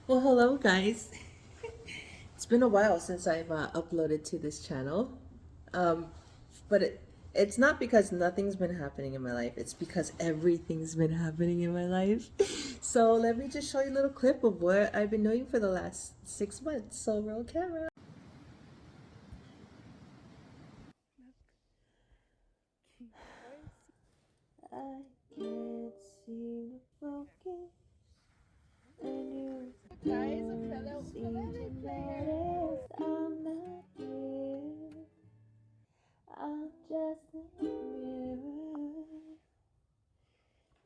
Well, hello guys. It's been a while since I've uploaded to this channel, um, but it's not because nothing's been happening in my life. It's because everything's been happening in my life. So let me just show you a little clip of what I've been doing for the last 6 months. So roll camera. I can't seem to focus, and you don't seem to notice I'm not here. I'm just a mirror.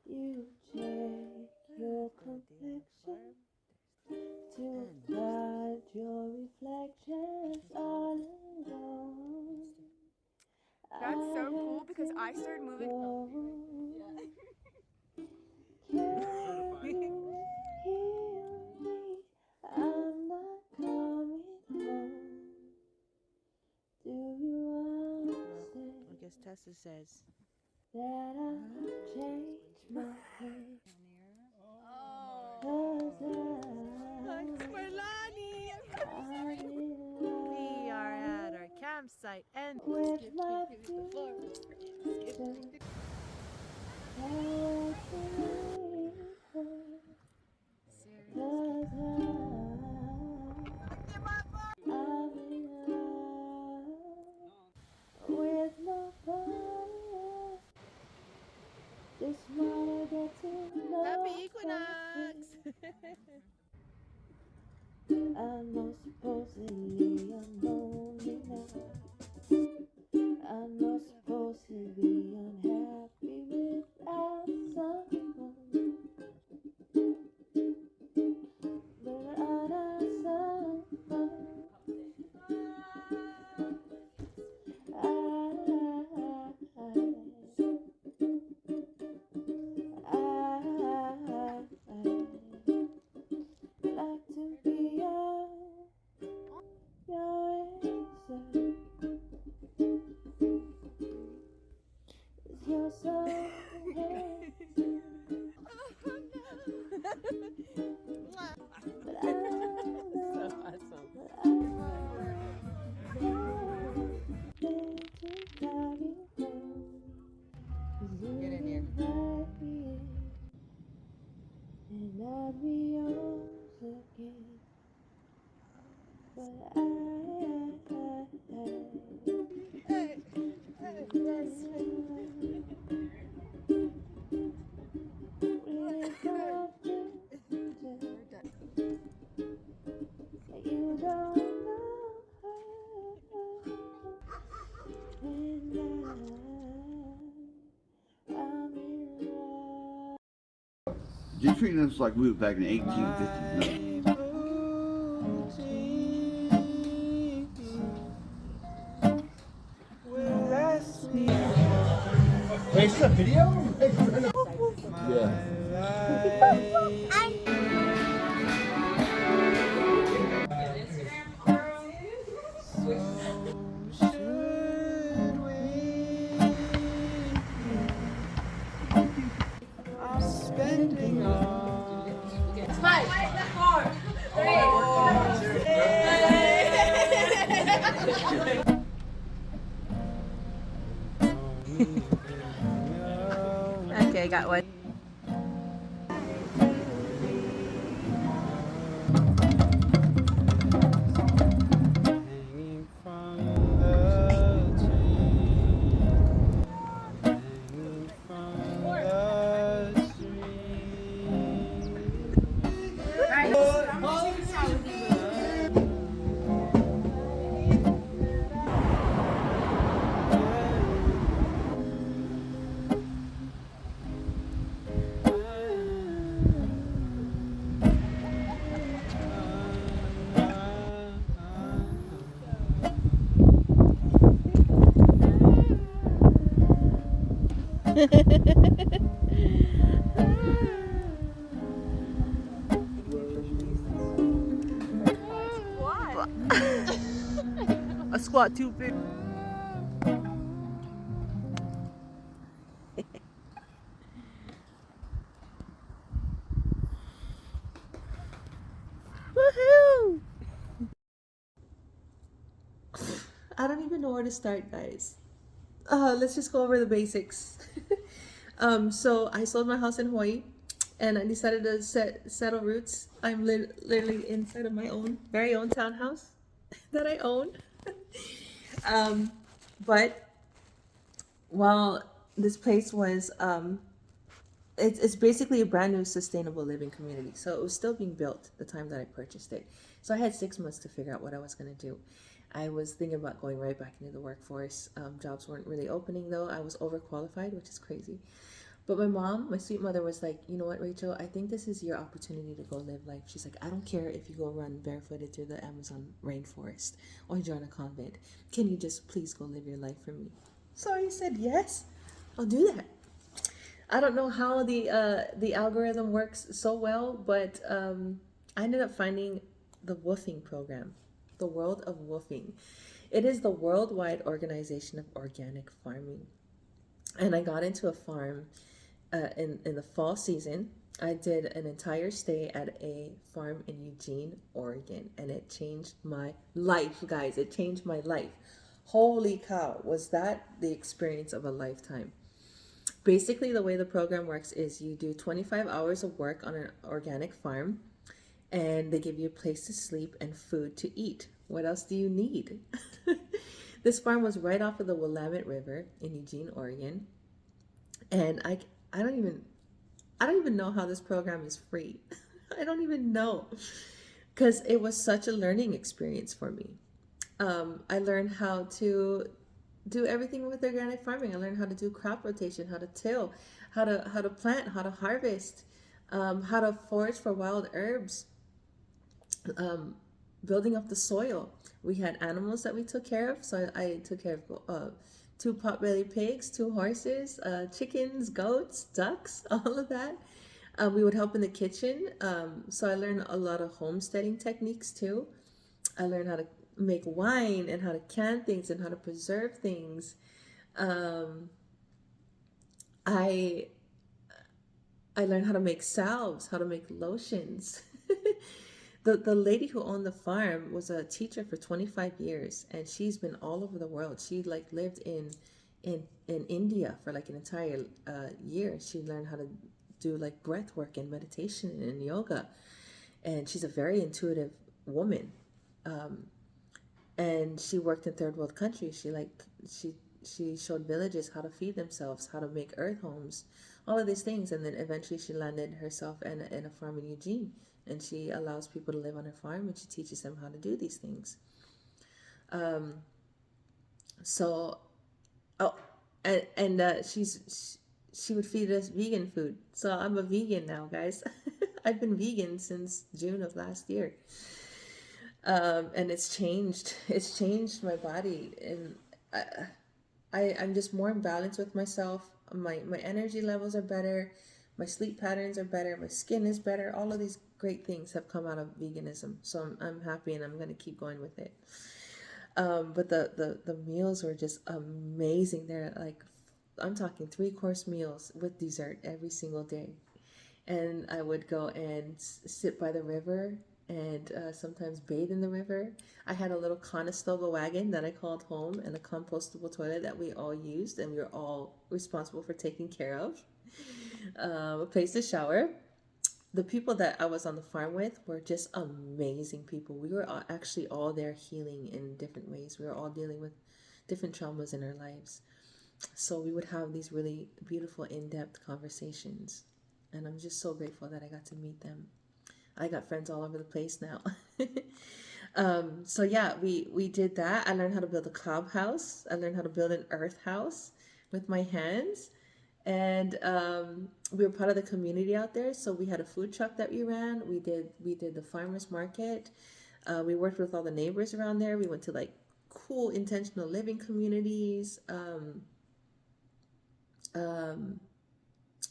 You check your complexion to find your reflections all alone. That's so cool because I started moving. Can you hear me? I'm not coming home. Do you understand? I guess Tessa says That I've changed my way. we are at our campsite and With my future, I'm in love with nobody else. Just wanna get to know Happy Equinox! I know supposedly I'm lonely now. I know supposed to be unhappy without someone, but I know someone. I'd like to be your answer. 'Cause you're so handsome. But I know So awesome. that I know things to carry home. 'Cause you Get in here. invite me in, and I'll be yours again. But you don't know I'm in love. They're treating us like we were back in the 1850s. No. Wait, is this a video? Yeah. Okay, got one. Hanging from the tree, hanging from the A squat 250. I don't even know where to start, guys. Let's just go over the basics. So I sold my house in Hawaii, and I decided to settle roots. I'm literally inside of my own very own townhouse that I own. But while this place was it's basically a brand new sustainable living community, so it was still being built the time that I purchased it. So I had 6 months to figure out what I was going to do. I was thinking about going right back into the workforce. Jobs weren't really opening though. I was overqualified, which is crazy. But my mom, my sweet mother, was like, you know what, Rachel, I think this is your opportunity to go live life. She's like, I don't care if you go run barefooted through the Amazon rainforest or join a convent. Can you just please go live your life for me? So I said, yes, I'll do that. I don't know how the algorithm works so well, but I ended up finding the WWOOFing program, the World of WWOOFing. It is the worldwide organization of organic farming. And I got into a farm in the fall season. I did an entire stay at a farm in Eugene, Oregon, and it changed my life, guys. It changed my life. Holy cow, was that the experience of a lifetime. Basically, the way the program works is you do 25 hours of work on an organic farm, and they give you a place to sleep and food to eat. What else do you need? This farm was right off of the Willamette River in Eugene, Oregon. And I don't even know how this program is free. I don't even know, because it was such a learning experience for me. I learned how to do everything with organic farming. I learned how to do crop rotation, how to till, how to plant, how to harvest, how to forage for wild herbs, building up the soil. We had animals that we took care of. So I took care of 2 pot-bellied pigs, 2 horses, chickens, goats, ducks, all of that. We would help in the kitchen. So I learned a lot of homesteading techniques too. I learned how to make wine and how to can things and how to preserve things. I learned how to make salves, how to make lotions. The lady who owned the farm was a teacher for 25 years, and she's been all over the world. She like lived in India for like an entire year. She learned how to do like breath work and meditation and yoga, and she's a very intuitive woman. And she worked in third world countries. She showed villages how to feed themselves, how to make earth homes, all of these things, and then eventually she landed herself in a farm in Eugene. And she allows people to live on her farm, and she teaches them how to do these things. She would feed us vegan food. So I'm a vegan now, guys. I've been vegan since June of last year. And it's changed my body, and I'm just more in balance with myself. My energy levels are better. My sleep patterns are better. My skin is better. All of these great things have come out of veganism. So I'm happy, and I'm going to keep going with it. But the meals were just amazing. They're like, I'm talking 3-course meals with dessert every single day. And I would go and sit by the river and sometimes bathe in the river. I had a little Conestoga wagon that I called home, and a compostable toilet that we all used, and we were all responsible for taking care of. A place to shower. The people that I was on the farm with were just amazing people. We were actually all there healing in different ways. We were all dealing with different traumas in our lives. So we would have these really beautiful, in-depth conversations. And I'm just so grateful that I got to meet them. I got friends all over the place now. So yeah, we did that. I learned how to build a cob house. I learned how to build an earth house with my hands. And we were part of the community out there. So we had a food truck that we ran. We did the farmers market. We worked with all the neighbors around there. We went to like cool intentional living communities,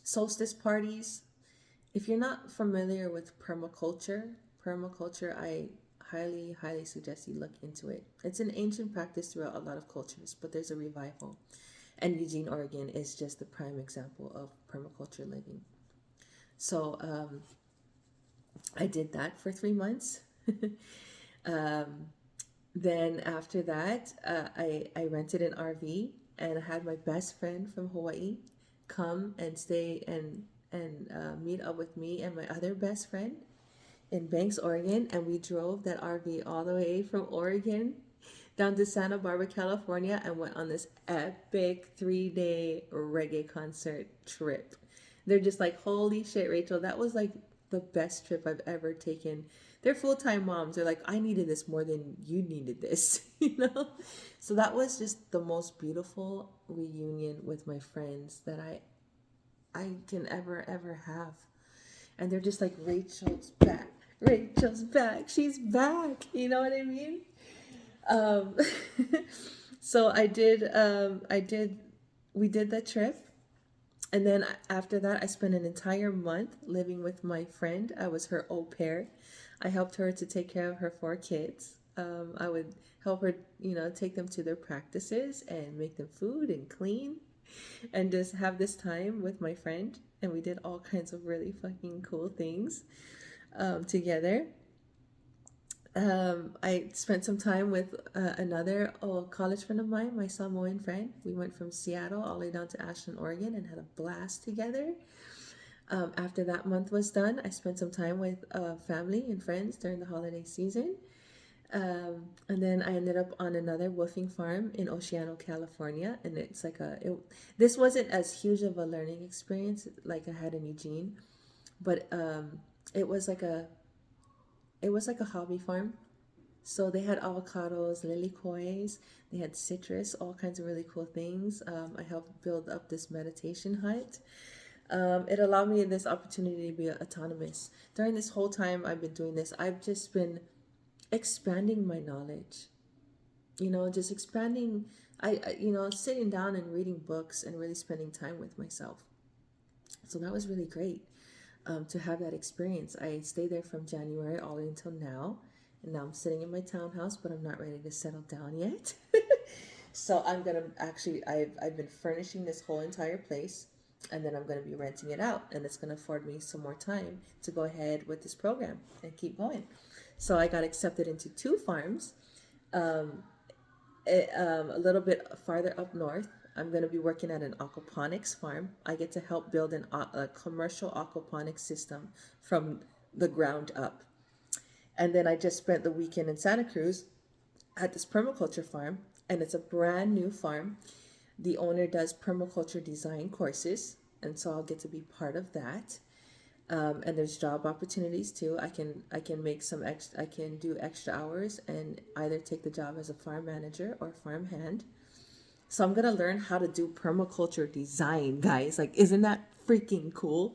solstice parties. If you're not familiar with permaculture, I highly suggest you look into it. It's an ancient practice throughout a lot of cultures, but there's a revival. And Eugene, Oregon is just the prime example of permaculture living. So I did that for 3 months. Then after that, I rented an RV and I had my best friend from Hawaii come and stay and meet up with me and my other best friend in Banks, Oregon, and we drove that RV all the way from Oregon down to Santa Barbara, California, and went on this epic 3-day reggae concert trip. They're just like, holy shit, Rachel, that was like the best trip I've ever taken. They're full-time moms. They're like, I needed this more than you needed this, you know? So that was just the most beautiful reunion with my friends that I can ever have. And they're just like, Rachel's back. Rachel's back. She's back. You know what I mean? Um, so we did the trip. And then after that, I spent an entire month living with my friend. I was her au pair. I helped her to take care of her 4 kids. I would help her, take them to their practices and make them food and clean and just have this time with my friend. And we did all kinds of really fucking cool things together. I spent some time with another college friend of mine, my Samoan friend. We went from Seattle all the way down to Ashland, Oregon, and had a blast together. After that month was done, I spent some time with family and friends during the holiday season. And then I ended up on another woofing farm in Oceano, California. And it's like this wasn't as huge of a learning experience like I had in Eugene, but it was like a hobby farm. So they had avocados, lilikoi, they had citrus, all kinds of really cool things. I helped build up this meditation hut. It allowed me this opportunity to be autonomous. During this whole time I've been doing this, I've just been expanding my knowledge. Just expanding, sitting down and reading books and really spending time with myself. So that was really great. To have that experience. I stayed there from January all the way until now. And now I'm sitting in my townhouse, but I'm not ready to settle down yet. So I'm going to I've been furnishing this whole entire place, and then I'm going to be renting it out. And it's going to afford me some more time to go ahead with this program and keep going. So I got accepted into 2 farms, a little bit farther up north. I'm going to be working at an aquaponics farm. I get to help build a commercial aquaponics system from the ground up. And then I just spent the weekend in Santa Cruz at this permaculture farm, and it's a brand new farm. The owner does permaculture design courses, and so I'll get to be part of that. And there's job opportunities too. I can make some I can do extra hours and either take the job as a farm manager or farm hand. So I'm going to learn how to do permaculture design, guys. Like, isn't that freaking cool?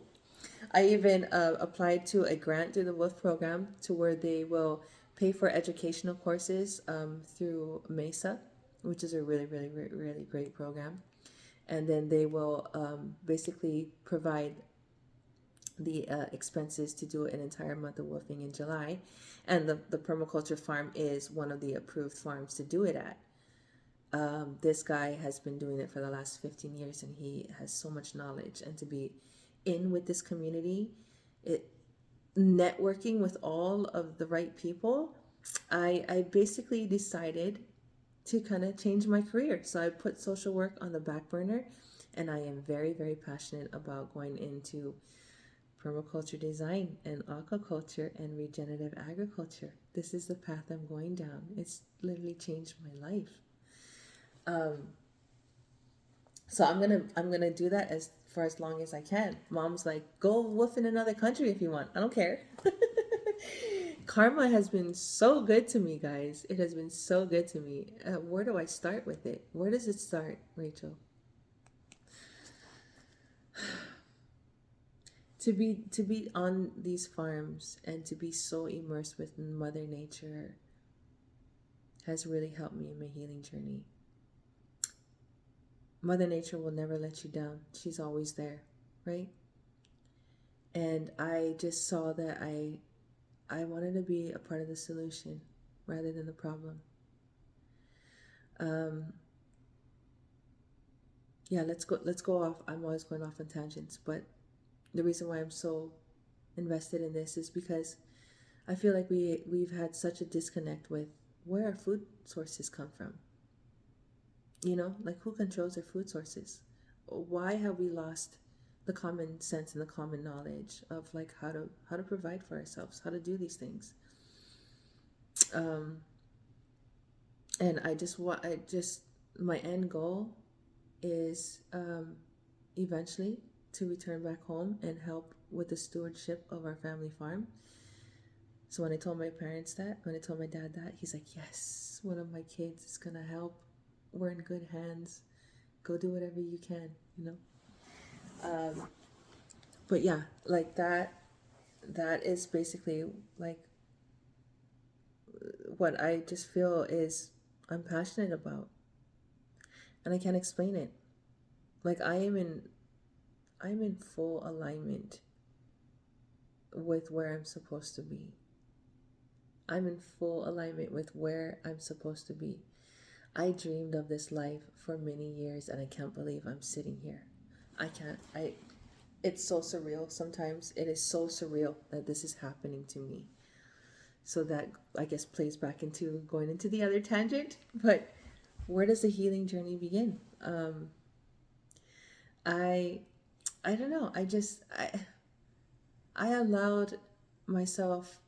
I even applied to a grant through the WOOF program to where they will pay for educational courses through MESA, which is a really, really, really, really great program. And then they will basically provide the expenses to do an entire month of woofing in July. And the permaculture farm is one of the approved farms to do it at. This guy has been doing it for the last 15 years and he has so much knowledge. And to be in with this community, networking with all of the right people, I basically decided to kind of change my career. So I put social work on the back burner, and I am very, very passionate about going into permaculture design and aquaculture and regenerative agriculture. This is the path I'm going down. It's literally changed my life. So I'm gonna do that for as long as I can. Mom's like, go woof in another country if you want. I don't care. Karma has been so good to me, guys. It has been so good to me. Where do I start with it? Where does it start, Rachel? To be on these farms and to be so immersed with Mother Nature has really helped me in my healing journey. Mother Nature will never let you down. She's always there, right? And I just saw that I wanted to be a part of the solution rather than the problem. Yeah, let's go off. I'm always going off on tangents, but the reason why I'm so invested in this is because I feel like we've had such a disconnect with where our food sources come from. Like, who controls our food sources? Why have we lost the common sense and the common knowledge of like how to provide for ourselves, how to do these things? And my end goal is eventually to return back home and help with the stewardship of our family farm. So when I told my parents that, when I told my dad that, he's like, yes, one of my kids is gonna help. We're in good hands. Go do whatever you can, but yeah, like that is basically like what I just feel is I'm passionate about, and I can't explain it. Like, I'm in full alignment with where I'm supposed to be. I'm in full alignment with where I'm supposed to be. I dreamed of this life for many years, and I can't believe I'm sitting here. It's so surreal sometimes. It is so surreal that this is happening to me. So that, I guess, plays back into going into the other tangent. But where does the healing journey begin? I don't know. I allowed myself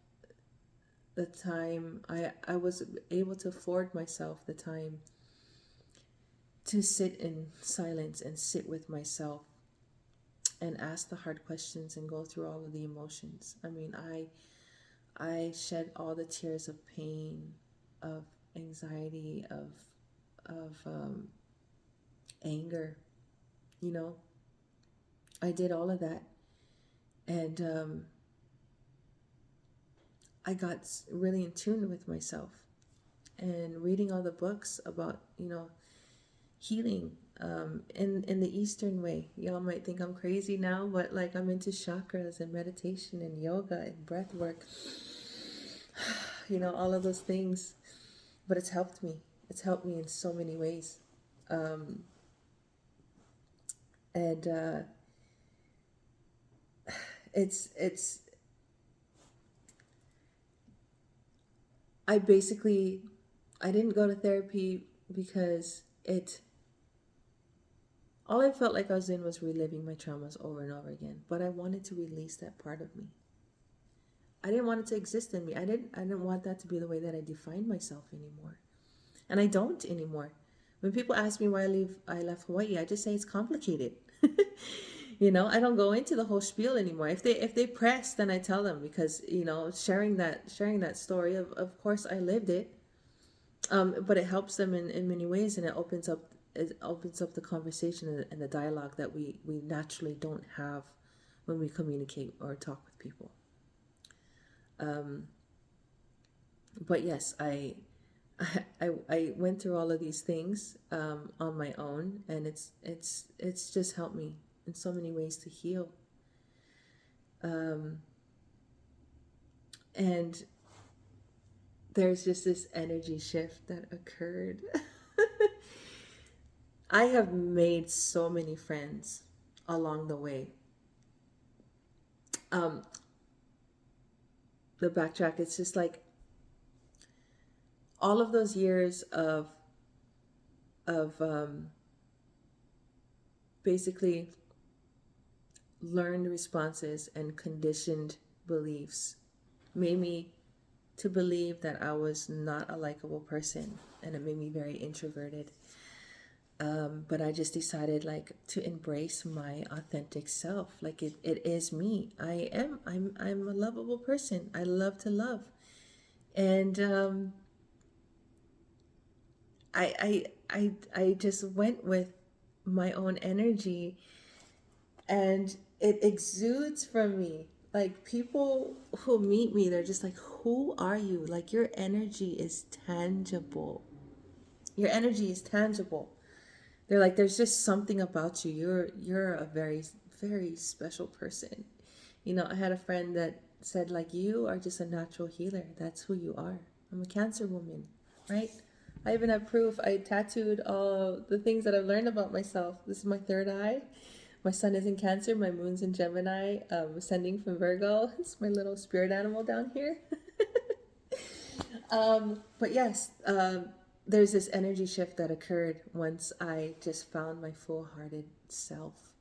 the time. I was able to afford myself the time to sit in silence and sit with myself and ask the hard questions and go through all of the emotions. I mean, I shed all the tears of pain, of anxiety, of anger. I did all of that, and I got really in tune with myself, and reading all the books about healing in the Eastern way. Y'all might think I'm crazy now, but like, I'm into chakras and meditation and yoga and breath work, all of those things. But it's helped me. It's helped me in so many ways. It's I didn't go to therapy because all I felt like I was doing was reliving my traumas over and over again. But I wanted to release that part of me. I didn't want it to exist in me. I didn't want that to be the way that I defined myself anymore. And I don't anymore. When people ask me why I left Hawaii, I just say it's complicated. I don't go into the whole spiel anymore. If they press, then I tell them, because sharing that story, of course I lived it, but it helps them in many ways, and it opens up the conversation and the dialogue that we naturally don't have when we communicate or talk with people. But yes, I went through all of these things on my own, and it's just helped me in so many ways to heal. And there's just this energy shift that occurred. I have made so many friends along the way. The backtrack, it's just like all of those years of basically learned responses and conditioned beliefs made me to believe that I was not a likable person, and it made me very introverted. But I just decided to embrace my authentic self. Like, it is me. I'm a lovable person. I love to love. And I just went with my own energy, and it exudes from me. Like, people who meet me, they're just like, who are you? Like, your energy is tangible. Your energy is tangible. They're like, there's just something about you. You're a very, very special person. I had a friend that said, like, you are just a natural healer. That's who you are. I'm a Cancer woman, right? I even have proof. I tattooed all the things that I've learned about myself. This is my third eye. My sun is in Cancer. My moon's in Gemini. Ascending from Virgo. It's my little spirit animal down here. But yes, there's this energy shift that occurred once I just found my full-hearted self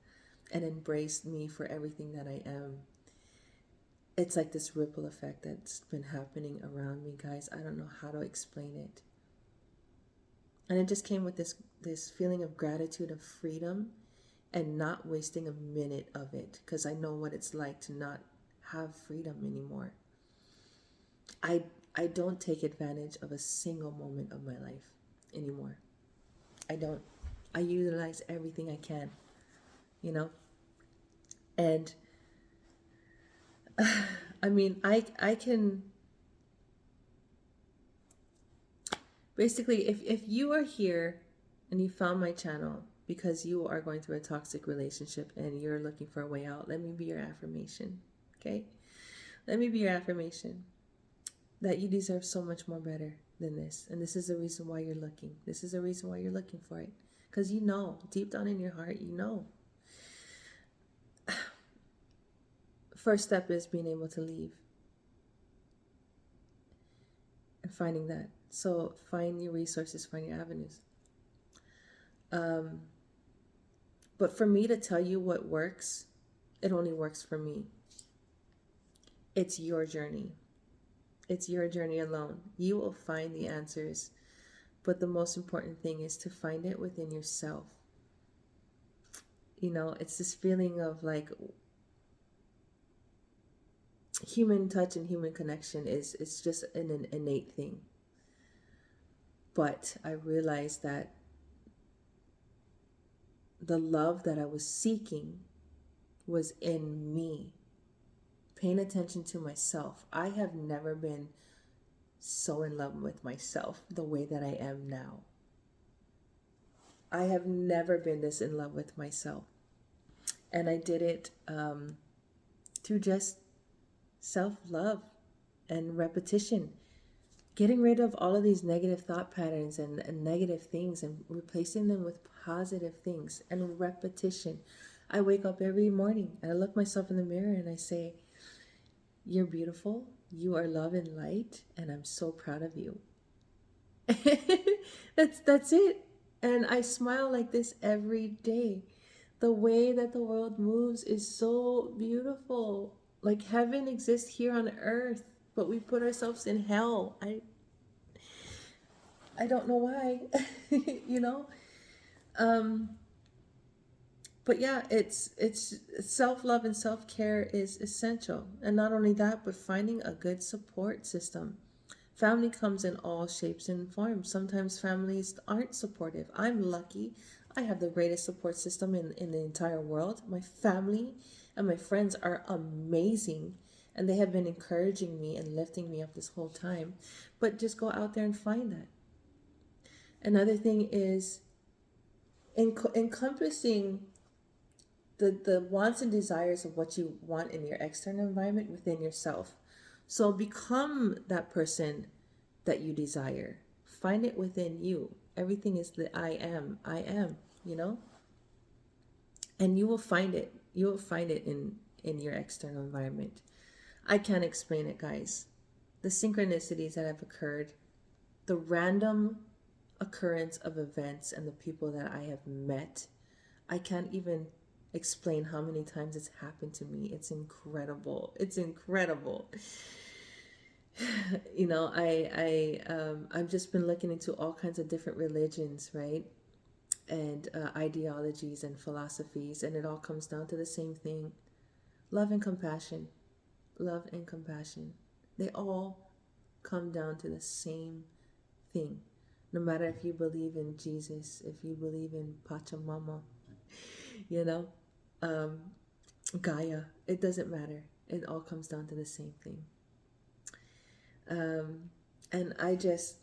and embraced me for everything that I am. It's like this ripple effect that's been happening around me, guys. I don't know how to explain it. And it just came with this feeling of gratitude, of freedom, and not wasting a minute of it, because I know what it's like to not have freedom anymore. I don't take advantage of a single moment of my life anymore. I don't. I utilize everything I can, you know? And I mean, I can basically, if you are here and you found my channel because you are going through a toxic relationship and you're looking for a way out, let me be your affirmation, okay? Let me be your affirmation that you deserve so much more better than this. And this is the reason why you're looking. This is the reason why you're looking for it. Because you know, deep down in your heart, you know. First step is being able to leave. And finding that. So find your resources, find your avenues. But for me to tell you what works, it only works for me. It's your journey. It's your journey alone. You will find the answers. But the most important thing is to find it within yourself. You know, it's this feeling of like human touch and human connection it's just an innate thing. But I realized that the love that I was seeking was in me. Paying attention to myself. I have never been so in love with myself the way that I am now. I have never been this in love with myself. And I did it through just self-love and repetition. Getting rid of all of these negative thought patterns and negative things and replacing them with positive things and repetition. I wake up every morning and I look myself in the mirror and I say, you're beautiful, you are love and light, and I'm so proud of you. That's it. And I smile like this every day. The way that the world moves is so beautiful. Like heaven exists here on earth, but we put ourselves in hell. I don't know why, you know? But yeah, it's self-love and self-care is essential. And not only that, but finding a good support system. Family comes in all shapes and forms. Sometimes families aren't supportive. I'm lucky. I have the greatest support system in the entire world. My family and my friends are amazing. And they have been encouraging me and lifting me up this whole time. But just go out there and find that. Another thing is encompassing the wants and desires of what you want in your external environment within yourself. So become that person that you desire. Find it within you. Everything is the I am, you know? And you will find it. You will find it in your external environment. I can't explain it, guys. The synchronicities that have occurred, the random occurrence of events and the people that I have met, I can't even explain how many times it's happened to me. It's incredible. It's incredible. You know, I've just been looking into all kinds of different religions, right? And ideologies and philosophies, and it all comes down to the same thing. Love and compassion. Love and compassion. They all come down to the same thing. No matter if you believe in Jesus, if you believe in Pachamama, you know, Gaia, it doesn't matter. It all comes down to the same thing. And I just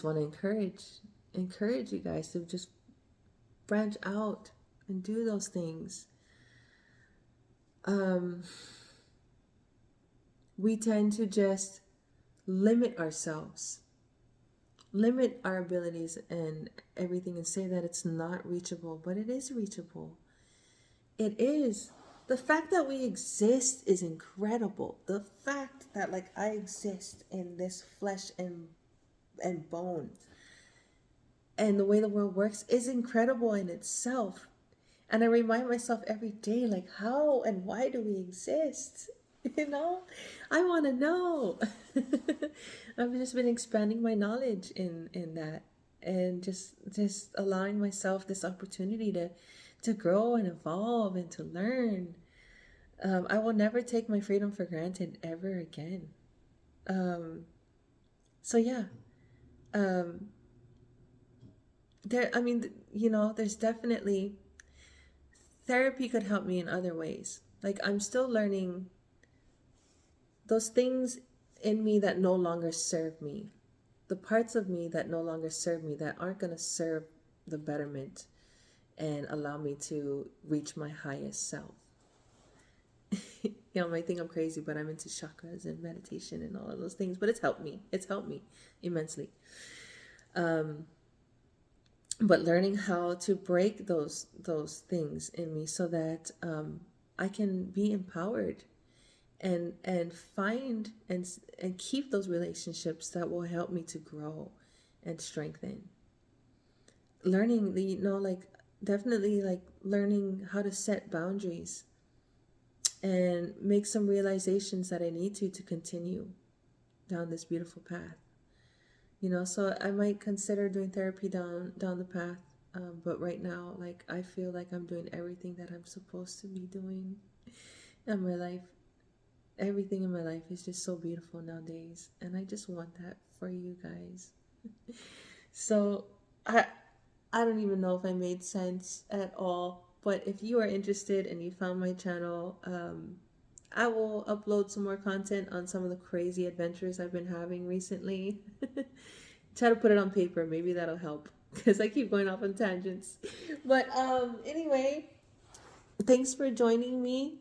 want to encourage you guys to just branch out and do those things. We tend to just limit ourselves, limit our abilities and everything, and say that it's not reachable, but it is reachable. It is. the fact that we exist is incredible. The fact that like I exist in this flesh and bone, and the way the world works is incredible in itself. And I remind myself every day, like, how and why do we exist? You know, I want to know. I've just been expanding my knowledge in that, and just allowing myself this opportunity to grow and evolve and to learn. I will never take my freedom for granted ever again. So yeah, I mean, you know, there's definitely therapy could help me in other ways. Like I'm still learning those things in me that no longer serve me, the parts of me that no longer serve me, that aren't going to serve the betterment and allow me to reach my highest self. You know, I might think I'm crazy, but I'm into chakras and meditation and all of those things, but it's helped me immensely. But learning how to break those things in me so that I can be empowered and find and keep those relationships that will help me to grow and strengthen. Learning definitely learning how to set boundaries and make some realizations that I need to continue down this beautiful path. You know, so I might consider doing therapy down the path. But right now, like, I feel like I'm doing everything that I'm supposed to be doing in my life. Everything in my life is just so beautiful nowadays. And I just want that for you guys. So I don't even know if I made sense at all. But if you are interested and you found my channel, I will upload some more content on some of the crazy adventures I've been having recently. Try to put it on paper. Maybe that'll help because I keep going off on tangents. But anyway, thanks for joining me.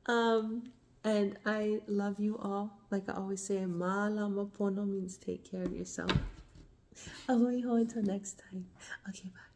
And I love you all. Like I always say, Malama Pono means take care of yourself. Ahoy ho until next time. Okay, bye.